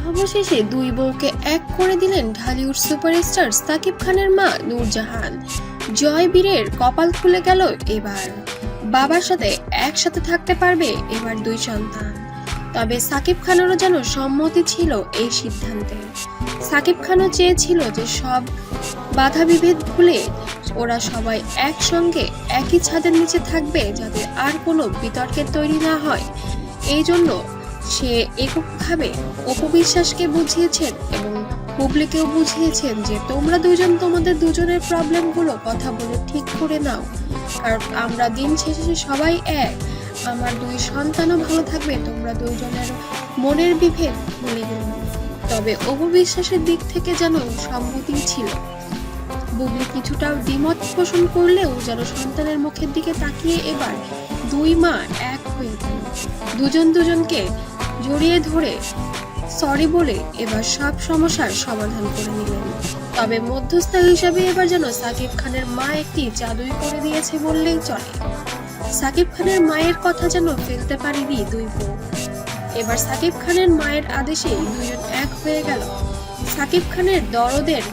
অবশেষে দুই বউকে এক করে দিলেন ঢালিউড সুপারস্টার সাকিব খানের মা নূরজাহান। জয়বীরের কপাল খুলে গেল এবার, বাবার সাথে একসাথে থাকতে পারবে এবার দুই সন্তান। তবে সাকিব খানেরও যেন সম্মতি ছিল এই সিদ্ধান্তে। সাকিব খানও চেয়েছিল যে সব বাধা বিভেদ ভুলে ওরা সবাই একসঙ্গে একই ছাদের নিচে থাকবে, যাতে আর কোনো বিতর্কের তৈরি না হয়। এই জন্য সে এককভাবে অপু বিশ্বাসকে বুঝিয়েছেন এবং পাবলিকেও বুঝিয়েছেন যে তোমরা দুজন তোমাদের দুজনের প্রবলেমগুলো কথা বলে ঠিক করে নাও, কারণ আমরা দিন শেষে সবাই এক। আমার দুই সন্তানও ভালো থাকবে, তোমরা দুইজনের মনের বিভেদ ভুলে গেল। তবে অপু বিশ্বাসের দিক থেকে যেন সম্মতি ছিল। বুবলি কিছুটা দ্বিমত পোষণ করলেও যেন সন্তানের মুখের দিকে তাকিয়ে এবার দুই মা এক হয়ে গেল। দুজন দুজনকে জড়িয়ে ধরে সরি বলে এবার সব সমস্যার সমাধান করে নিলেন। তবে মধ্যস্থ হিসাবে এবার যেন সাকিব খানের মা একটি জাদুই করে দিয়েছে বললেই চলে। সাকিব খানের মায়ের কথা যেন ফেলতে পারেনি দুই বোন। এবার সাকিব খানের মায়ের আদেশে দুজন এক হয়ে গেল। সাকিব খানের দরদের